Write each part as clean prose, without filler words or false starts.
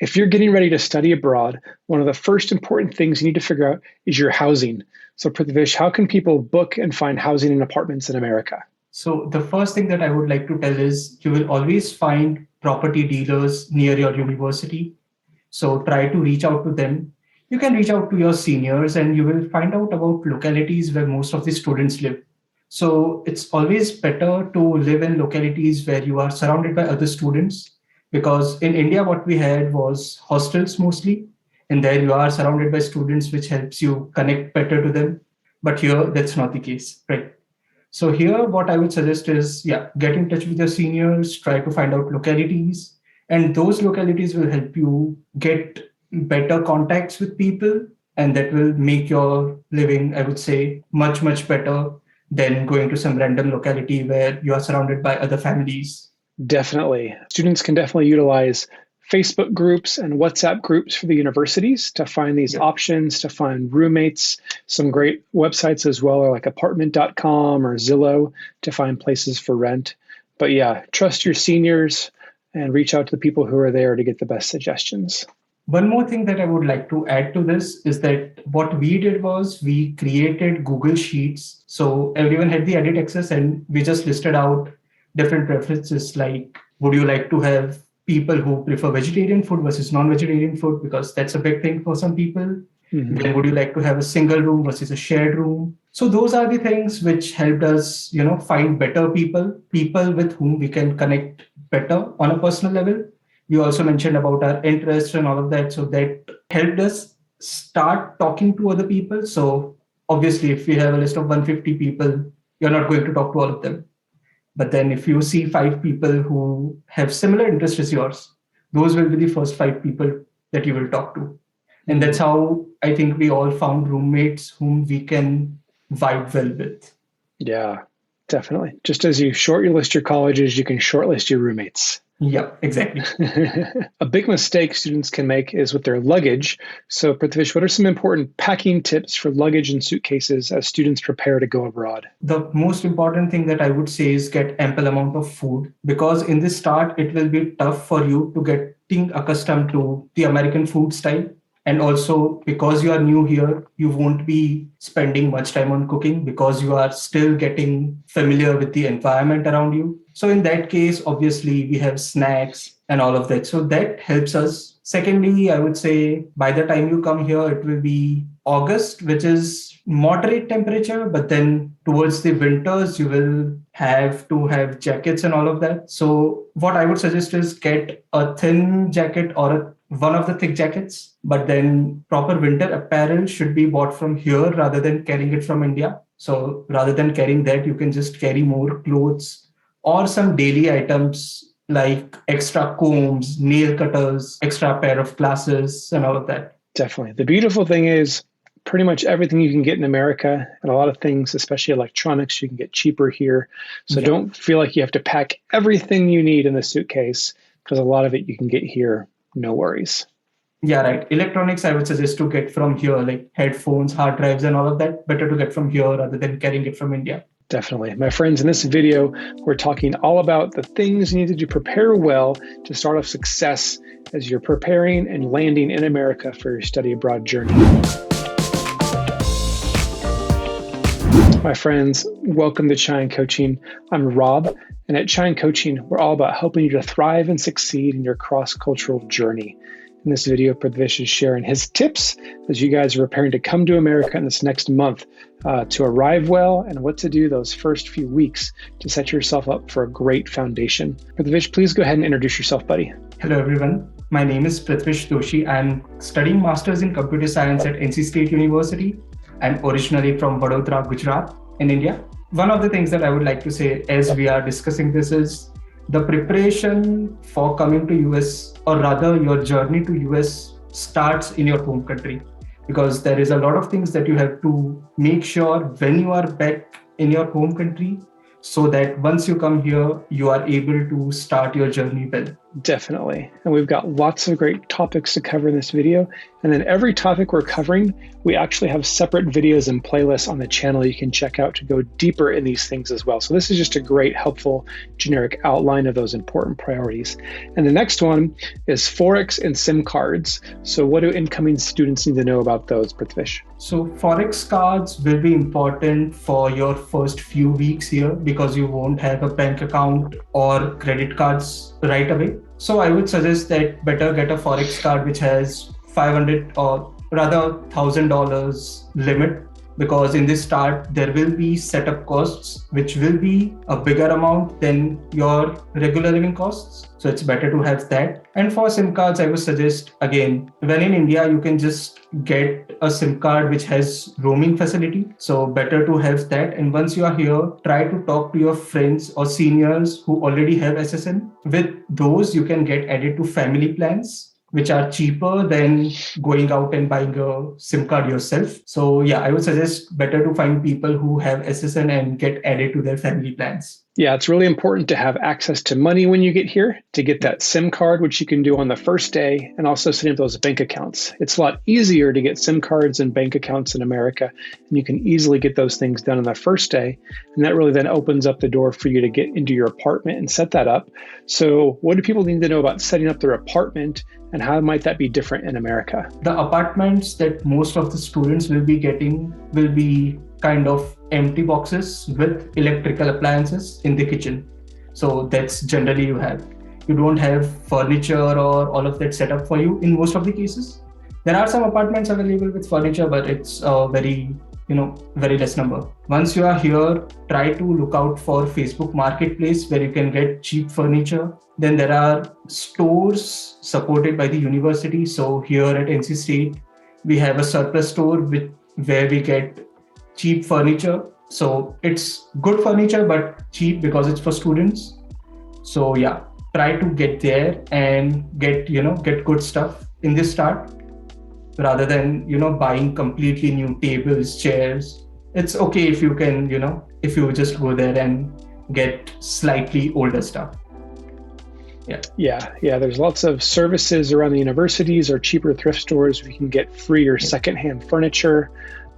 If you're getting ready to study abroad, one of the first important things you need to figure out is your housing. So, Prithvish, how can people book and find housing and apartments in America? So the first thing that I would like to tell is you will always find property dealers near your university. So try to reach out to them. You can reach out to your seniors and you will find out about localities where most of the students live. So it's always better to live in localities where you are surrounded by other students, because in India, what we had was hostels mostly. And there you are surrounded by students, which helps you connect better to them. But here, that's not the case, right? So here, what I would suggest is, yeah, get in touch with your seniors, try to find out localities, and those localities will help you get better contacts with people, and that will make your living, I would say, much, much better than going to some random locality where you are surrounded by other families. Definitely. Students can definitely utilize Facebook groups and WhatsApp groups for the universities to find these Yeah. options, to find roommates. Some great websites as well are like apartment.com or Zillow to find places for rent. But yeah, trust your seniors and reach out to the people who are there to get the best suggestions. One more thing that I would like to add to this is that what we did was we created Google Sheets. So everyone had the edit access and we just listed out different preferences, like would you like to have people who prefer vegetarian food versus non-vegetarian food, because that's a big thing for some people. Mhm. Then would you like to have a single room versus a shared room? So those are the things which helped us, find better people with whom we can connect better on a personal level. You also mentioned about our interests and all of that. So that helped us start talking to other people. So obviously, if we have a list of 150 people, you're not going to talk to all of them. But then if you see five people who have similar interests as yours, those will be the first five people that you will talk to. And that's Mhm. how I think we all found roommates whom we can vibe well with. Yeah, definitely. Just as you shortlist your colleges, you can shortlist your roommates. Yeah, exactly. A big mistake students can make is with their luggage. So, Prithvish, what are some important packing tips for luggage and suitcases as students prepare to go abroad? The most important thing that I would say is get ample amount of food, because in the start it will be tough for you to getting accustomed to the American food style. And also because you are new here, you won't be spending much time on cooking because you are still getting familiar with the environment around you. So in that case, obviously we have snacks and all of that. So that helps us. Secondly, I would say by the time you come here, it will be August, which is moderate temperature, but then towards the winters, you will have to have jackets and all of that. So what I would suggest is get a thin jacket or one of the thick jackets, but then proper winter apparel should be bought from here rather than carrying it from India. So rather than carrying that, you can just carry more clothes or some daily items like extra combs, nail cutters, extra pair of glasses, and all of that. Definitely. The beautiful thing is, pretty much everything you can get in America, and a lot of things, especially electronics, you can get cheaper here. So Yeah. don't feel like you have to pack everything you need in the suitcase because a lot of it you can get here, no worries. Yeah, right. Electronics, I would suggest to get from here, like headphones, hard drives, and all of that. Better to get from here rather than carrying it from India. Definitely. My friends, in this video, we're talking all about the things you need to prepare well to start off success as you're preparing and landing in America for your study abroad journey. My friends, welcome to Chine Coaching. I'm Rob, and at Chine Coaching, we're all about helping you to thrive and succeed in your cross-cultural journey. In this video, Prithvish is sharing his tips as you guys are preparing to come to America in this next month to arrive well and what to do those first few weeks to set yourself up for a great foundation. Prithvish, please go ahead and introduce yourself, buddy. Hello, everyone. My name is Prithvish Doshi. I'm studying Masters in Computer Science at NC State University. I'm originally from Vadodara, Gujarat in India. One of the things that I would like to say as we are discussing this is the preparation for coming to US, or rather your journey to US, starts in your home country, because there is a lot of things that you have to make sure when you are back in your home country, so that once you come here, you are able to start your journey well. Definitely. And we've got lots of great topics to cover in this video. And then every topic we're covering, we actually have separate videos and playlists on the channel you can check out to go deeper in these things as well. So this is just a great, helpful, generic outline of those important priorities. And the next one is ForEx and SIM cards. So what do incoming students need to know about those, Prithvish? So Forex cards will be important for your first few weeks here because you won't have a bank account or credit cards right away. So I would suggest that better get a Forex card which has $500 or rather $1,000 limit, because in this start there will be setup costs which will be a bigger amount than your regular living costs. So it's better to have that. And for SIM cards, I would suggest, again, when in India, you can just get a SIM card which has roaming facility. So better to have that. And once you are here, try to talk to your friends or seniors who already have SSN. With those, you can get added to family plans, which are cheaper than going out and buying a SIM card yourself. So yeah, I would suggest better to find people who have SSN and get added to their family plans. Yeah, it's really important to have access to money when you get here, to get that SIM card, which you can do on the first day, and also setting up those bank accounts. It's a lot easier to get SIM cards and bank accounts in America, and you can easily get those things done on the first day. And that really then opens up the door for you to get into your apartment and set that up. So what do people need to know about setting up their apartment, and how might that be different in America? The apartments that most of the students will be getting will be kind of empty boxes with electrical appliances in the kitchen. So that's generally you don't have furniture or all of that set up for you in most of the cases. There are some apartments available with furniture, but it's very less number. Once you are here, try to look out for Facebook Marketplace where you can get cheap furniture. Then there are stores supported by the university. So here at NC State, we have a surplus store where we get cheap furniture. So it's good furniture, but cheap because it's for students. So yeah, try to get there and get good stuff in this start, rather than, buying completely new tables, chairs. It's okay if you can, if you just go there and get slightly older stuff. Yeah. There's lots of services around the universities or cheaper thrift stores where you can get free or secondhand furniture.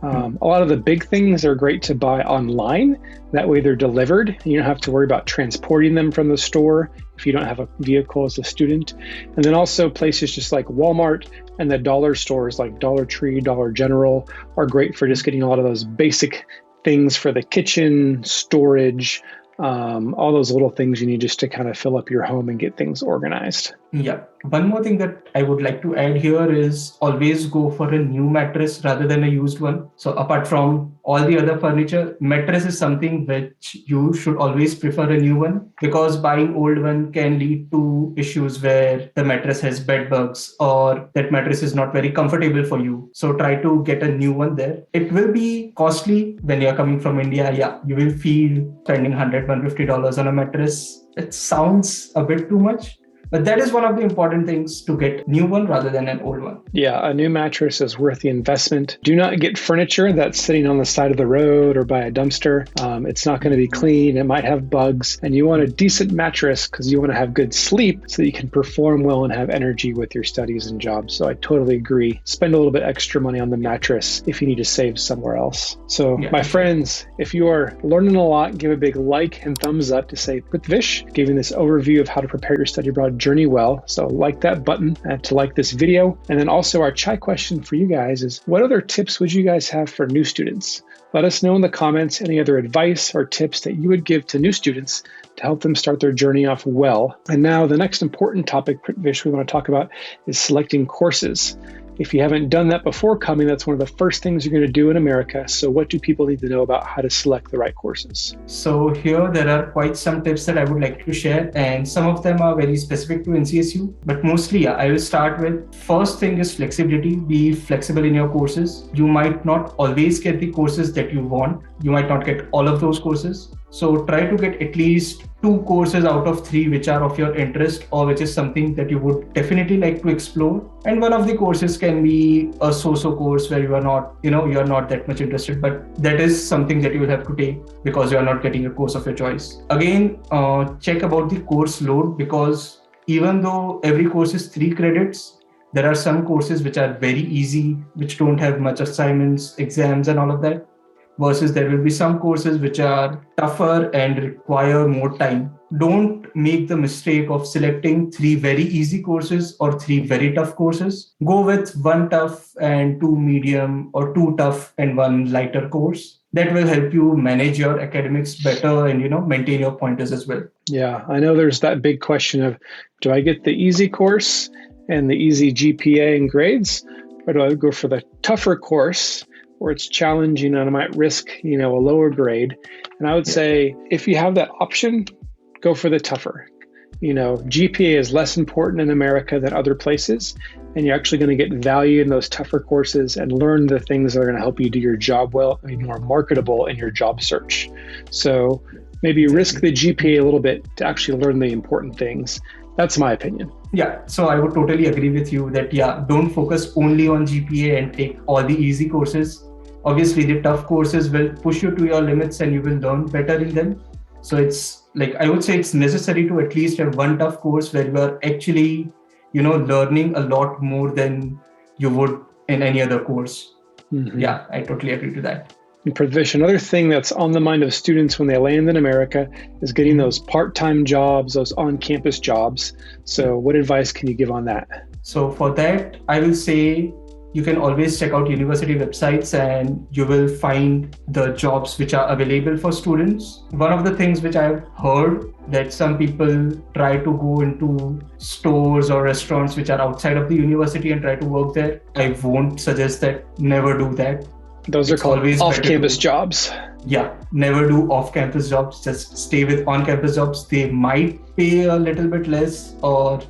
A lot of the big things are great to buy online. That way they're delivered. And you don't have to worry about transporting them from the store if you don't have a vehicle as a student. And then also places just like Walmart and the dollar stores like Dollar Tree, Dollar General are great for just getting a lot of those basic things for the kitchen, storage, all those little things you need just to kind of fill up your home and get things organized. Yeah. One more thing that I would like to add here is always go for a new mattress rather than a used one. So apart from all the other furniture, mattress is something which you should always prefer a new one, because buying old one can lead to issues where the mattress has bed bugs or that mattress is not very comfortable for you. So try to get a new one there. It will be costly when you're coming from India. Yeah, you will feel spending $150 on a mattress. It sounds a bit too much. But that is one of the important things, to get new one rather than an old one. Yeah, a new mattress is worth the investment. Do not get furniture that's sitting on the side of the road or by a dumpster. It's not going to be clean. It might have bugs. And you want a decent mattress because you want to have good sleep so that you can perform well and have energy with your studies and jobs. So I totally agree. Spend a little bit extra money on the mattress if you need to save somewhere else. So my friends, if you are learning a lot, give a big like and thumbs up to say Prithvish giving this overview of how to prepare your study abroad journey well. So like that button to like this video. And then also our chai question for you guys is, what other tips would you guys have for new students? Let us know in the comments any other advice or tips that you would give to new students to help them start their journey off well. And now the next important topic, Prithvish, we want to talk about is selecting courses. If you haven't done that before coming, that's one of the first things you're going to do in America. So what do people need to know about how to select the right courses? So here there are quite some tips that I would like to share, and some of them are very specific to NCSU, but mostly I will start with, first thing is flexibility. Be flexible in your courses. You might not always get the courses that you want. You might not get all of those courses. So try to get at least 2 courses out of 3 which are of your interest or which is something that you would definitely like to explore. And one of the courses can be a so-so course where you are not, you're not that much interested, but that is something that you will have to take because you are not getting a course of your choice. Again, check about the course load, because even though every course is 3 credits, there are some courses which are very easy, which don't have much assignments, exams, and all of that. Versus there will be some courses which are tougher and require more time. Don't make the mistake of selecting 3 very easy courses or 3 very tough courses. Go with 1 tough and 2 medium, or 2 tough and 1 lighter course. That will help you manage your academics better and maintain your pointers as well. Yeah, I know there's that big question of, do I get the easy course and the easy GPA and grades, or do I go for the tougher course where it's challenging and I might risk, a lower grade? And I would say if you have that option, go for the tougher. GPA is less important in America than other places, and you're actually going to get value in those tougher courses and learn the things that are going to help you do your job well and be more marketable in your job search. So maybe risk the GPA a little bit to actually learn the important things. That's my opinion. Yeah, so I would totally agree with you that, don't focus only on GPA and take all the easy courses. Obviously, the tough courses will push you to your limits and you will learn better in them. So it's I would say it's necessary to at least have 1 tough course where you are actually, learning a lot more than you would in any other course. Mm-hmm. Yeah, I totally agree to that. And Prithvish, another thing that's on the mind of students when they land in America is getting those part-time jobs, those on-campus jobs. So what advice can you give on that? So for that, I will say you can always check out university websites and you will find the jobs which are available for students. One of the things which I've heard that some people try to go into stores or restaurants which are outside of the university and try to work there. I won't suggest that. Never do that. Those are called off-campus jobs. Yeah, never do off-campus jobs. Just stay with on-campus jobs. They might pay a little bit less, or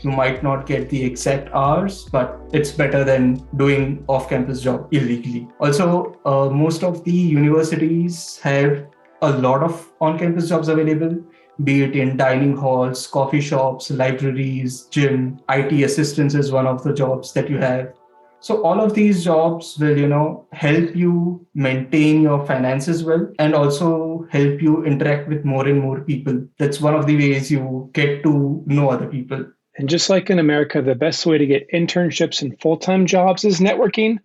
you might not get the exact hours, but it's better than doing off-campus job illegally. Also, most of the universities have a lot of on-campus jobs available, be it in dining halls, coffee shops, libraries, gym. IT assistants is one of the jobs that you have. So all of these jobs will, help you maintain your finances well and also help you interact with more and more people. That's one of the ways you get to know other people. And just like in America, the best way to get internships and full-time jobs is networking.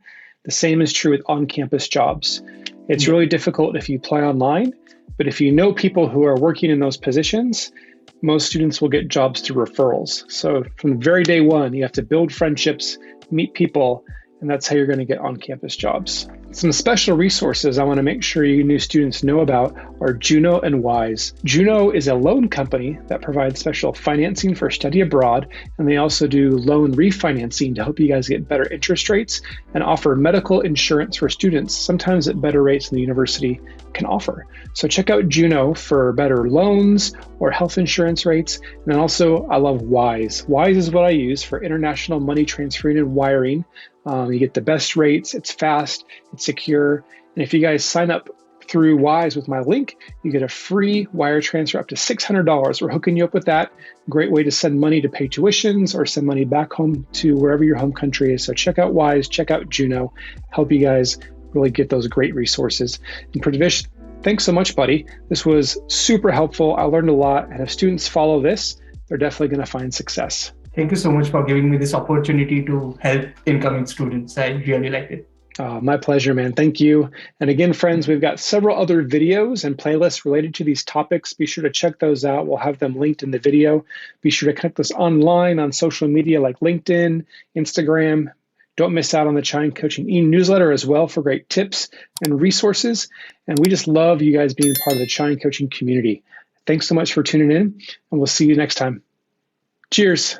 The same is true with on-campus jobs. It's really difficult if you apply online, but if you know people who are working in those positions, most students will get jobs through referrals. So from the very day one, you have to build friendships, meet people, and that's how you're going to get on-campus jobs. Some special resources I want to make sure you new students know about are Juno and Wise. Juno is a loan company that provides special financing for study abroad, and they also do loan refinancing to help you guys get better interest rates and offer medical insurance for students, sometimes at better rates than the university can offer. So check out Juno for better loans or health insurance rates. And then also, I love Wise. Wise is what I use for international money transferring and wiring. You get the best rates, it's fast, it's secure. And if you guys sign up through Wise with my link, you get a free wire transfer up to $600. We're hooking you up with that. Great way to send money to pay tuitions or send money back home to wherever your home country is. So check out Wise, check out Juno, help you guys really get those great resources. And Prithvish, thanks so much, buddy. This was super helpful. I learned a lot. And if students follow this, they're definitely going to find success. Thank you so much for giving me this opportunity to help incoming students. I really liked it. My pleasure, man. Thank you. And again, friends, we've got several other videos and playlists related to these topics. Be sure to check those out. We'll have them linked in the video. Be sure to connect us online on social media like LinkedIn, Instagram. Don't miss out on the Chine Coaching e-newsletter as well for great tips and resources. And we just love you guys being part of the Chine Coaching community. Thanks so much for tuning in, and we'll see you next time. Cheers.